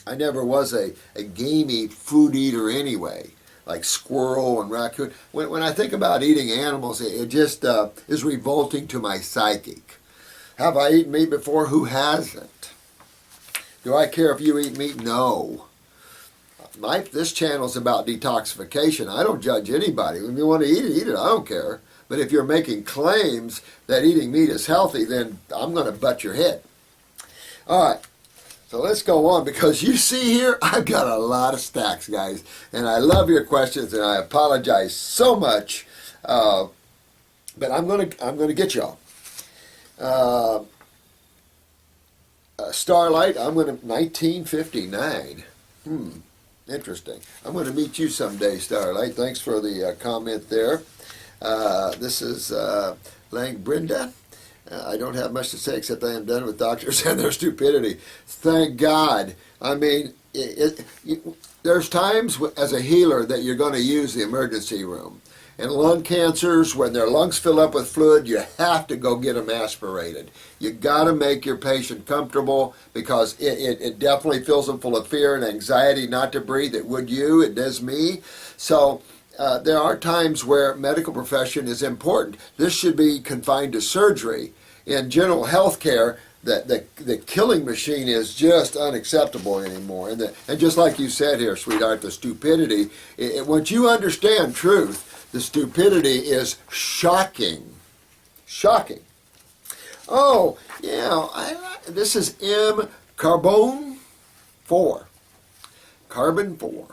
I never was a gamey food eater anyway, like squirrel and raccoon. When I think about eating animals, it just is revolting to my psychic. Have I eaten meat before? Who hasn't? Do I care if you eat meat? No. This channel is about detoxification. I don't judge anybody. If you want to eat it, eat it. I don't care. But if you're making claims that eating meat is healthy, then I'm going to butt your head. All right. So let's go on, because you see here, I've got a lot of stacks, guys. And I love your questions, and I apologize so much. But I'm gonna get y'all. Starlight, 1959. Interesting. I'm going to meet you someday, Starlight. Thanks for the comment there. This is Lang Brenda. I don't have much to say except I am done with doctors and their stupidity. Thank God. I mean, there's times as a healer that you're going to use the emergency room. And lung cancers, when their lungs fill up with fluid, you have to go get them aspirated. You got to make your patient comfortable, because it definitely fills them full of fear and anxiety not to breathe. It would you, it does me. So there are times where medical profession is important. This should be confined to surgery. In general health care, the killing machine is just unacceptable anymore. And just like you said here, sweetheart, the stupidity, once you understand truth, the stupidity is shocking. Shocking. Oh, yeah, this is M. Carbone 4. Carbon 4.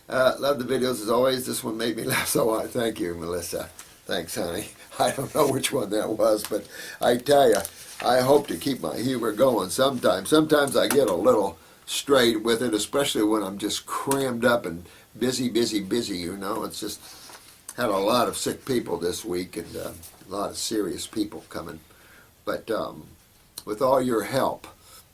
Love the videos as always. This one made me laugh so hard. Thank you, Melissa. Thanks, honey. I don't know which one that was, but I tell you, I hope to keep my humor going sometimes. Sometimes I get a little straight with it, especially when I'm just crammed up and busy, you know. It's just had a lot of sick people this week, and a lot of serious people coming. But with all your help,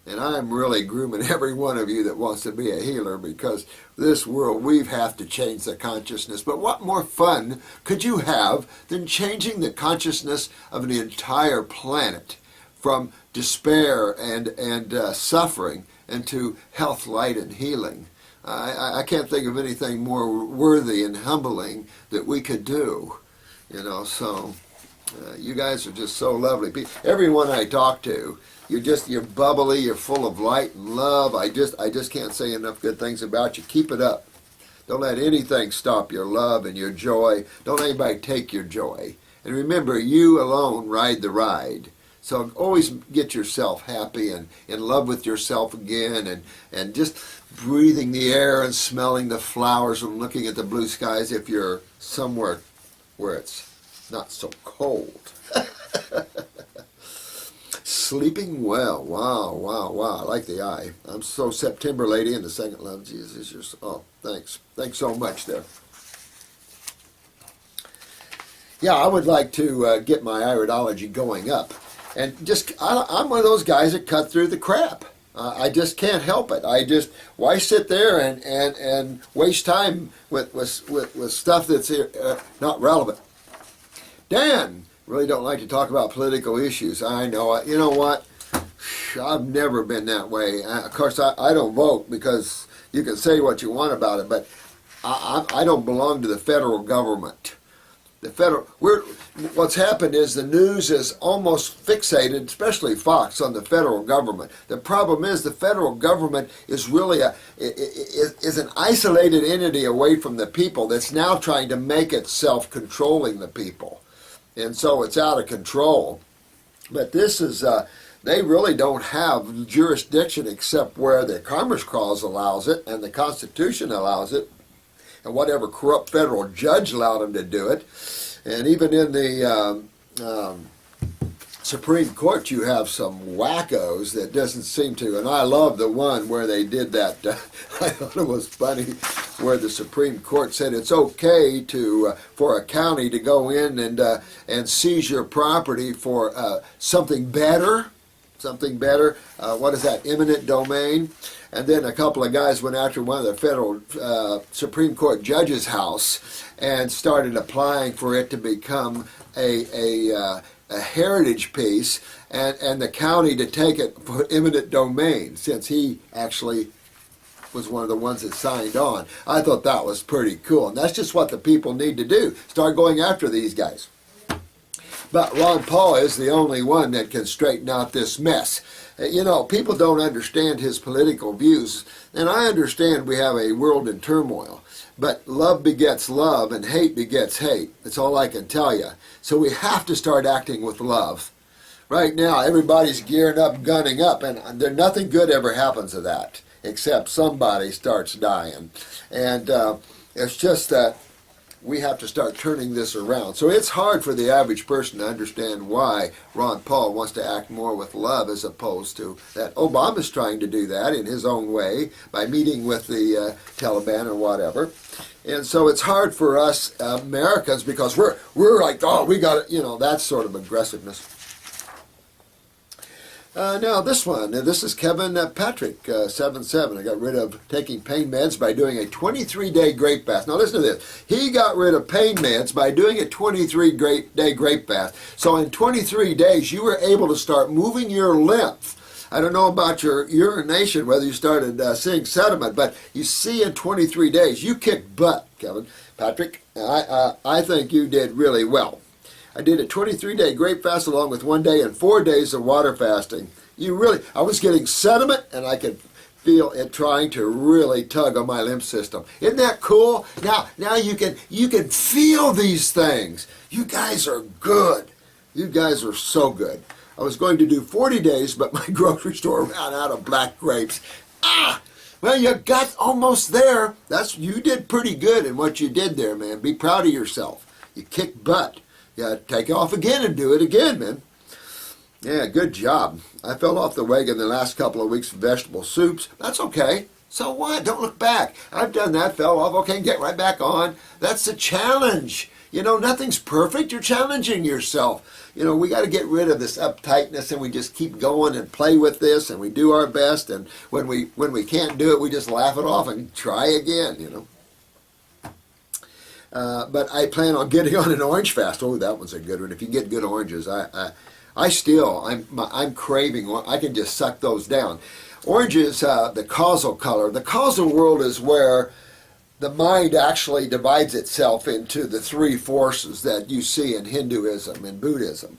and I'm really grooming every one of you that wants to be a healer, because this world, we have to change the consciousness. But what more fun could you have than changing the consciousness of an entire planet from despair and suffering into health, light, and healing? I can't think of anything more worthy and humbling that we could do, you know. So you guys are just so lovely. Everyone I talk to, you're bubbly, you're full of light and love. I just can't say enough good things about you. Keep it up. Don't let anything stop your love and your joy. Don't let anybody take your joy. And remember, you alone ride the ride. So always get yourself happy and in love with yourself again, and just breathing the air and smelling the flowers and looking at the blue skies if you're somewhere where it's not so cold. Sleeping well. Wow. I like the eye. I'm so September lady in the second love. Jesus, you're so, oh, thanks. Thanks so much there. Yeah, I would like to get my iridology going up. And I'm one of those guys that cut through the crap. I just can't help it. Why sit there and waste time with stuff that's not relevant? Dan, really don't like to talk about political issues. I know. You know what? I've never been that way. Of course, I don't vote, because you can say what you want about it, but I don't belong to the federal government. What's happened is the news is almost fixated, especially Fox, on the federal government. The problem is the federal government is really is an isolated entity away from the people that's now trying to make itself controlling the people. And so it's out of control. But this is, they really don't have jurisdiction except where the Commerce Clause allows it and the Constitution allows it, and whatever corrupt federal judge allowed them to do it. And even in the Supreme Court, you have some wackos that doesn't seem to, and I love the one where they did that, I thought it was funny, where the Supreme Court said it's okay for a county to go in and seize your property for something better. What is that? Eminent domain. And then a couple of guys went after one of the federal Supreme Court judge's house and started applying for it to become a a heritage piece and the county to take it for eminent domain, since he actually was one of the ones that signed on. I thought that was pretty cool, and that's just what the people need to do. Start going after these guys. But Ron Paul is the only one that can straighten out this mess. You know, people don't understand his political views, and I understand we have a world in turmoil. But love begets love, and hate begets hate. That's all I can tell you. So we have to start acting with love. Right now, everybody's gearing up, gunning up, and nothing good ever happens to that, except somebody starts dying. And it's just that we have to start turning this around. So it's hard for the average person to understand why Ron Paul wants to act more with love, as opposed to that Obama's trying to do that in his own way by meeting with the Taliban or whatever. And so it's hard for us Americans, because we're like, oh, we got it, you know, that sort of aggressiveness. Now this one, this is Kevin Patrick, 77. I got rid of taking pain meds by doing a 23-day grape fast. Now listen to this. He got rid of pain meds by doing a 23-day grape fast. So in 23 days, you were able to start moving your lymph. I don't know about your urination, whether you started seeing sediment, but you see in 23 days, you kicked butt, Kevin Patrick. I think you did really well. I did a 23-day grape fast along with 1 day and 4 days of water fasting. I was getting sediment, and I could feel it trying to really tug on my lymph system. Isn't that cool? Now you can feel these things. You guys are good. You guys are so good. I was going to do 40 days, but my grocery store ran out of black grapes. Well, you got almost there. You did pretty good in what you did there, man. Be proud of yourself. You kicked butt. Yeah, take it off again and do it again, man. Yeah, good job. I fell off the wagon the last couple of weeks for vegetable soups. That's okay. So what? Don't look back. I've done that, fell off. Okay, get right back on. That's the challenge. You know, nothing's perfect. You're challenging yourself. You know, we got to get rid of this uptightness, and we just keep going and play with this, and we do our best. And when we can't do it, we just laugh it off and try again, you know. But I plan on getting on an orange fast. Oh, that one's a good one. If you get good oranges, I'm craving. I can just suck those down. Oranges, the causal color. The causal world is where the mind actually divides itself into the three forces that you see in Hinduism and Buddhism.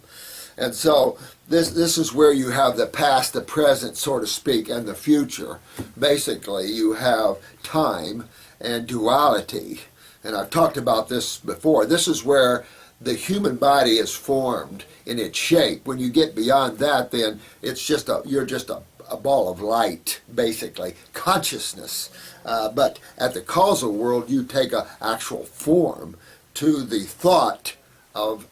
And so this is where you have the past, the present, so to speak, and the future. Basically, you have time and duality. And I've talked about this before. This is where the human body is formed in its shape. When you get beyond that, then it's you're just a ball of light, basically, consciousness. But at the causal world, you take an actual form to the thought of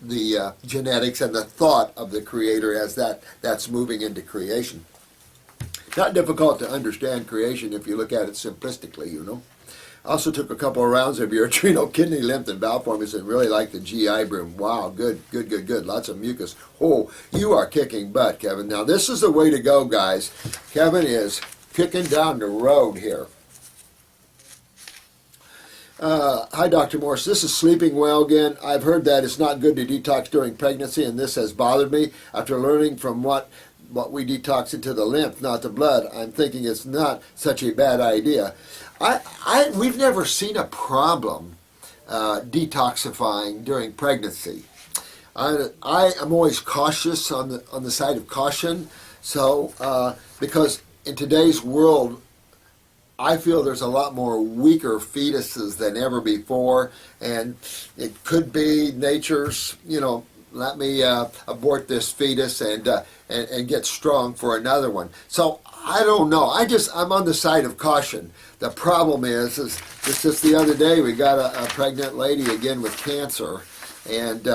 the genetics and the thought of the creator as that's moving into creation. Not difficult to understand creation if you look at it simplistically, you know. I also took a couple of rounds of your adrenal, kidney, lymph, and bowel formulas and really like the GI broom. Wow, good. Lots of mucus. Oh, you are kicking butt, Kevin. Now, this is the way to go, guys. Kevin is kicking down the road here. Hi, Dr. Morse. This is sleeping well again. I've heard that it's not good to detox during pregnancy, and this has bothered me. After learning from what we detox into the lymph, not the blood, I'm thinking it's not such a bad idea. We've never seen a problem detoxifying during pregnancy. I am always cautious on the side of caution. So because in today's world, I feel there's a lot more weaker fetuses than ever before, and it could be nature's, let me abort this fetus and get strong for another one. So I don't know. I'm on the side of caution. The problem is just the other day we got a pregnant lady again with cancer, and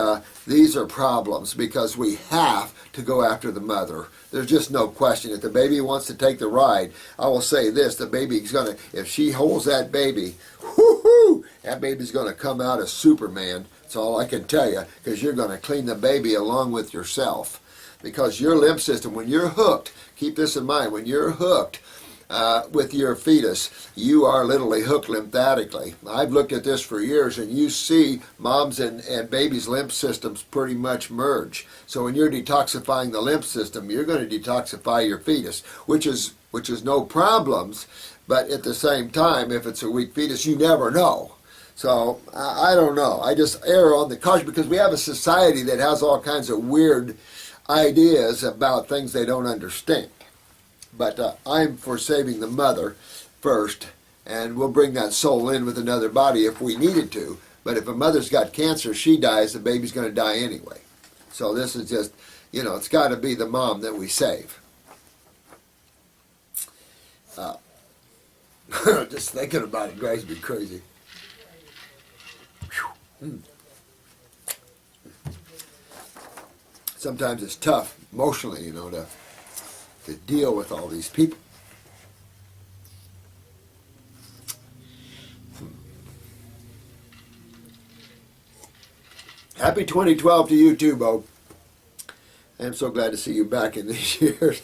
these are problems because we have to go after the mother. There's just no question. If the baby wants to take the ride, I will say this: the baby's gonna, if she holds that baby, whoo-hoo, that baby's gonna come out as Superman. That's all I can tell you, because you're gonna clean the baby along with yourself. Because your lymph system, when you're hooked, keep this in mind, when you're hooked, with your fetus, you are literally hooked lymphatically. I've looked at this for years, and you see moms and babies' lymph systems pretty much merge. So when you're detoxifying the lymph system, you're going to detoxify your fetus, which is no problems. But at the same time, if it's a weak fetus, you never know. So I don't know. I just err on the caution because we have a society that has all kinds of weird ideas about things they don't understand. But I'm for saving the mother first, and we'll bring that soul in with another body if we needed to. But if a mother's got cancer, she dies, the baby's going to die anyway. So this is just, it's got to be the mom that we save. Just thinking about it drives me crazy. Sometimes it's tough emotionally, to deal with all these people. Happy 2012 to you too, Bo. I'm so glad to see you back in these years.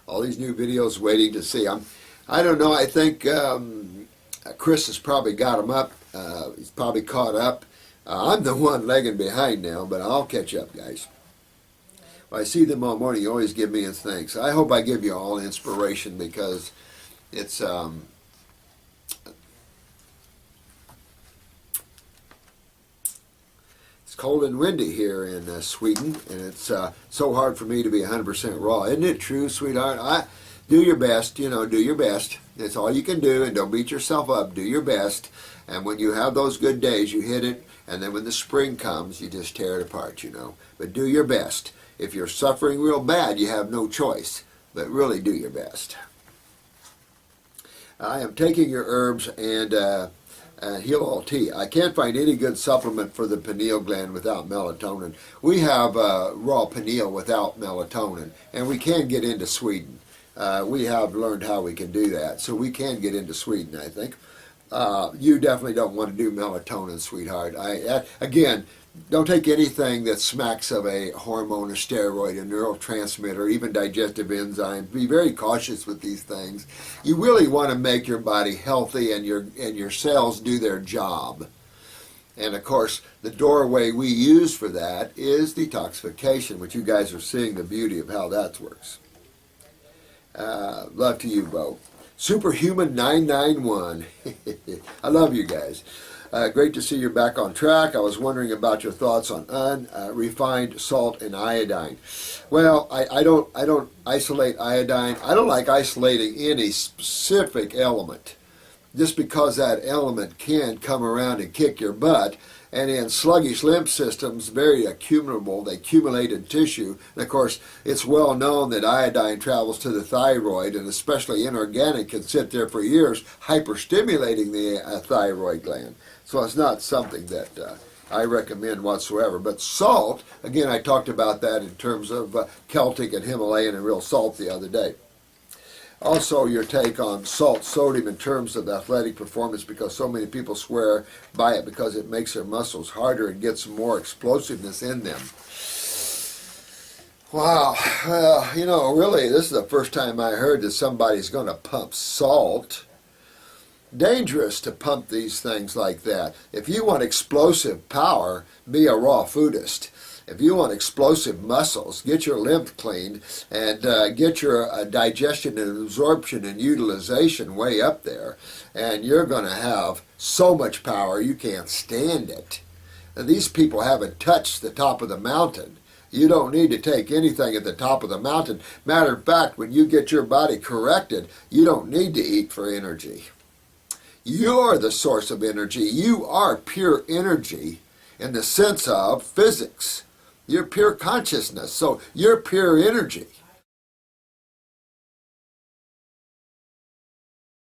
All these new videos waiting to see. I don't know, I think Chris has probably got them up. He's probably caught up. I'm the one lagging behind now, but I'll catch up, guys. When I see them all morning, you always give me a thanks. I hope I give you all inspiration because it's cold and windy here in Sweden, and it's so hard for me to be 100% raw. Isn't it true, sweetheart? Do your best, do your best. That's all you can do, and don't beat yourself up. Do your best, and when you have those good days, you hit it, and then when the spring comes, you just tear it apart, But do your best. If you're suffering real bad, you have no choice, but really do your best. I am taking your herbs and heal all tea. I can't find any good supplement for the pineal gland without melatonin. We have raw pineal without melatonin, and we can get into Sweden. We have learned how we can do that, so we can get into Sweden, I think. You definitely don't want to do melatonin, sweetheart. Again, don't take anything that smacks of a hormone, a steroid, a neurotransmitter, even digestive enzyme. Be very cautious with these things. You really want to make your body healthy and your cells do their job. And of course, the doorway we use for that is detoxification, which you guys are seeing the beauty of how that works. Love to you, Bo. Superhuman 991. I love you guys. Great to see you're back on track. I was wondering about your thoughts on unrefined salt and iodine. Well, I don't isolate iodine. I don't like isolating any specific element, just because that element can come around and kick your butt. And in sluggish lymph systems, very accumulable, they accumulate in tissue. And of course, it's well known that iodine travels to the thyroid, and especially inorganic can sit there for years, hyperstimulating the thyroid gland. So it's not something that I recommend whatsoever. But salt, again, I talked about that in terms of Celtic and Himalayan and real salt the other day. Also, your take on salt sodium in terms of athletic performance, because so many people swear by it because it makes their muscles harder and gets more explosiveness in them. Wow, well, really, this is the first time I heard that somebody's going to pump salt. Dangerous to pump these things like that. If you want explosive power, be a raw foodist. If you want explosive muscles, get your lymph cleaned and get your digestion and absorption and utilization way up there, and you're going to have so much power you can't stand it. And these people haven't touched the top of the mountain. You don't need to take anything at the top of the mountain. Matter of fact, when you get your body corrected, you don't need to eat for energy. You're the source of energy. You are pure energy in the sense of physics. You're pure consciousness, so you're pure energy.